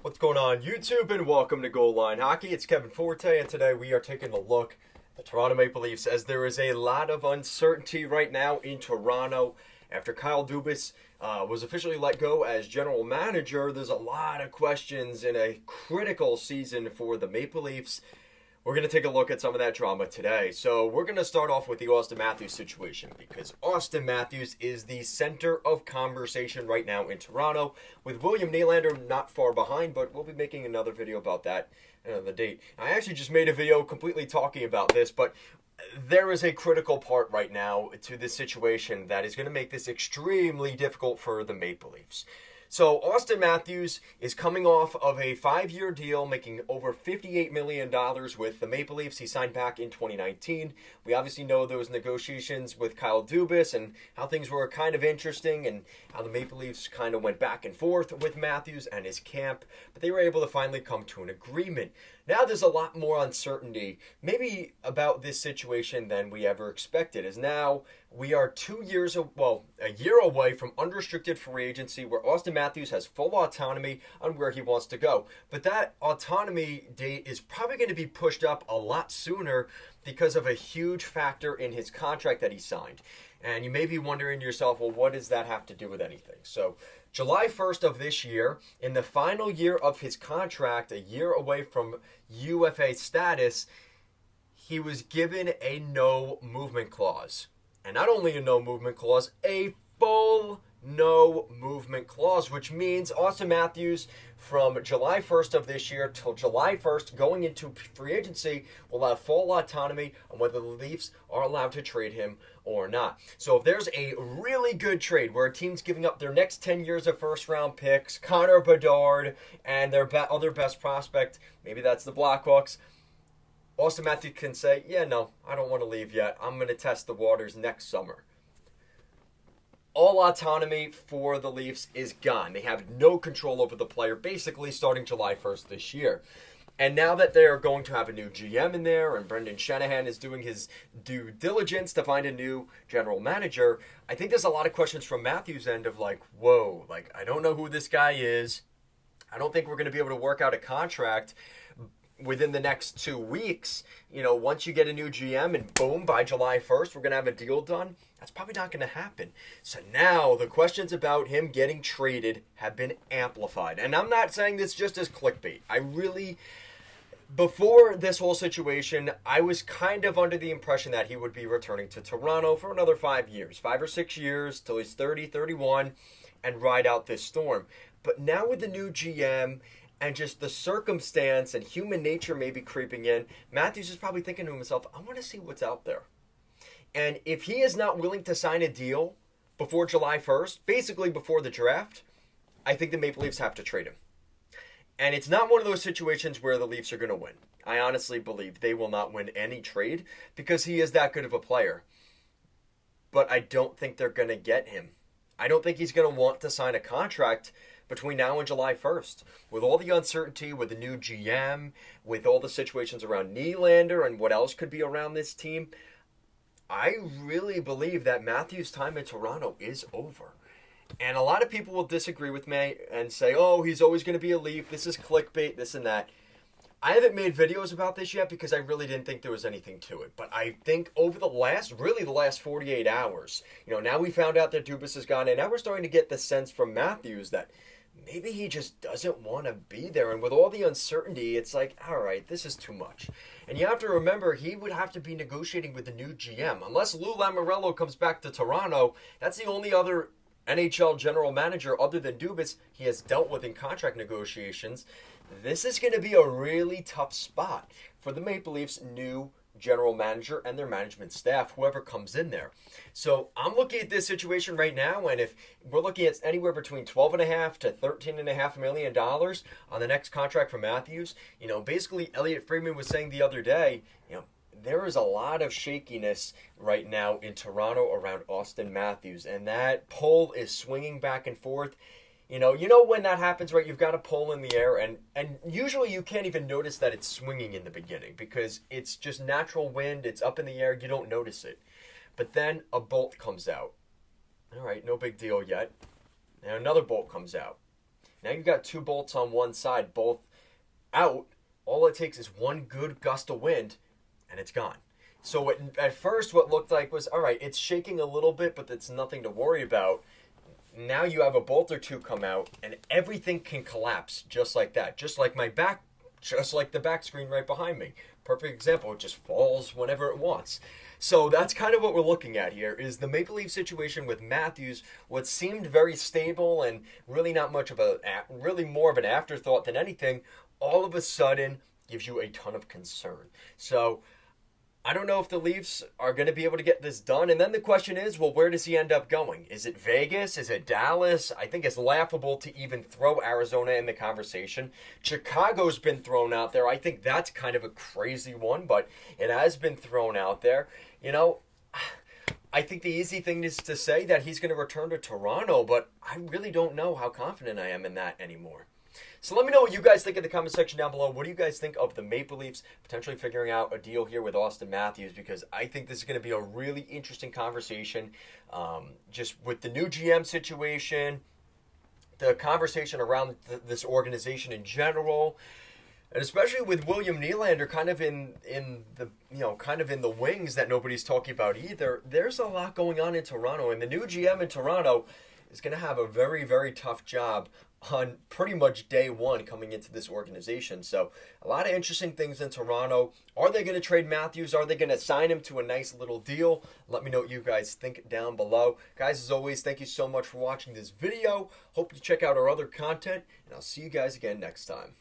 What's going on, YouTube, and welcome to Goal Line Hockey. It's Kevin Forte, and today we are taking a look at the Toronto Maple Leafs as there is a lot of uncertainty right now in Toronto. After Kyle Dubas was officially let go as general manager, there's a lot of questions in a critical season for the Maple Leafs. We're going to take a look at some of that drama today. So we're going to start off with the Auston Matthews situation because Auston Matthews is the center of conversation right now in Toronto, with William Nylander not far behind, but we'll be making another video about that another date. I actually just made a video completely talking about this, but there is a critical part right now to this situation that is going to make this extremely difficult for the Maple Leafs. So Auston Matthews is coming off of a 5-year deal, making over $58 million with the Maple Leafs. He signed back in 2019. We obviously know those negotiations with Kyle Dubas and how things were kind of interesting and how the Maple Leafs kind of went back and forth with Matthews and his camp, but they were able to finally come to an agreement. Now there's a lot more uncertainty, maybe about this situation than we ever expected, as now we are a year away from unrestricted free agency where Auston Matthews has full autonomy on where he wants to go. But that autonomy date is probably going to be pushed up a lot sooner because of a huge factor in his contract that he signed. And you may be wondering to yourself, well, what does that have to do with anything? So July 1st of this year, in the final year of his contract, a year away from UFA status, he was given a no movement clause. And not only a no movement clause, a full no movement clause, which means Auston Matthews from July 1st of this year till July 1st going into free agency will have full autonomy on whether the Leafs are allowed to trade him or not. So if there's a really good trade where a team's giving up their next 10 years of first round picks, Connor Bedard, and their other best prospect, maybe that's the Blackhawks, Auston Matthews can say, yeah, no, I don't want to leave yet. I'm going to test the waters next summer. All autonomy for the Leafs is gone. They have no control over the player, basically starting July 1st this year. And now that they are going to have a new GM in there and Brendan Shanahan is doing his due diligence to find a new general manager, I think there's a lot of questions from Matthews' end of like, whoa, like, I don't know who this guy is. I don't think we're going to be able to work out a contract within the next 2 weeks. You know, once you get a new GM and boom, by July 1st, we're going to have a deal done. That's probably not going to happen. So now the questions about him getting traded have been amplified. And I'm not saying this just as clickbait. Before this whole situation, I was kind of under the impression that he would be returning to Toronto for another 5 years, 5 or 6 years, till he's 30, 31, and ride out this storm. But now with the new GM and just the circumstance and human nature maybe creeping in, Matthews is probably thinking to himself, I want to see what's out there. And if he is not willing to sign a deal before July 1st, basically before the draft, I think the Maple Leafs have to trade him. And it's not one of those situations where the Leafs are going to win. I honestly believe they will not win any trade because he is that good of a player. But I don't think they're going to get him. I don't think he's going to want to sign a contract between now and July 1st. With all the uncertainty, with the new GM, with all the situations around Nylander and what else could be around this team, I really believe that Matthews' time in Toronto is over. And a lot of people will disagree with me and say, oh, he's always going to be a Leaf, this is clickbait, this and that. I haven't made videos about this yet because I really didn't think there was anything to it. But I think over the last 48 hours, now we found out that Dubas is gone, and now we're starting to get the sense from Matthews that maybe he just doesn't want to be there. And with all the uncertainty, it's like, all right, this is too much. And you have to remember, he would have to be negotiating with the new GM. Unless Lou Lamoriello comes back to Toronto, that's the only other NHL general manager other than Dubas he has dealt with in contract negotiations. This is going to be a really tough spot for the Maple Leafs' new general manager and their management staff, whoever comes in there. So I'm looking at this situation right now, and if we're looking at anywhere between $12.5 to $13.5 million on the next contract for Matthews, basically Elliot Friedman was saying the other day, there is a lot of shakiness right now in Toronto around Auston Matthews, and that pole is swinging back and forth. You know when that happens, right? You've got a pole in the air, and usually you can't even notice that it's swinging in the beginning because it's just natural wind. It's up in the air. You don't notice it. But then a bolt comes out. All right, no big deal yet. And another bolt comes out. Now you've got two bolts on one side, both out. All it takes is one good gust of wind, and it's gone. So at first, what looked like was, all right, it's shaking a little bit, but it's nothing to worry about. Now you have a bolt or two come out, and everything can collapse just like that. Just like my back, just like the back screen right behind me. Perfect example. It just falls whenever it wants. So that's kind of what we're looking at here, is the Maple Leaf situation with Matthews, what seemed very stable and really not much of really more of an afterthought than anything, all of a sudden gives you a ton of concern. So I don't know if the Leafs are going to be able to get this done. And then the question is, well, where does he end up going? Is it Vegas? Is it Dallas? I think it's laughable to even throw Arizona in the conversation. Chicago's been thrown out there. I think that's kind of a crazy one, but it has been thrown out there. You know, I think the easy thing is to say that he's going to return to Toronto, but I really don't know how confident I am in that anymore. So let me know what you guys think in the comment section down below. What do you guys think of the Maple Leafs potentially figuring out a deal here with Auston Matthews? Because I think this is going to be a really interesting conversation. Just with the new GM situation, the conversation around this organization in general, and especially with William Nylander kind of in the wings that nobody's talking about either. There's a lot going on in Toronto, and the new GM in Toronto is going to have a very, very tough job on pretty much day one coming into this organization. So a lot of interesting things in Toronto. Are they going to trade Matthews? Are they going to sign him to a nice little deal? Let me know what you guys think down below. Guys, as always, thank you so much for watching this video. Hope you check out our other content, and I'll see you guys again next time.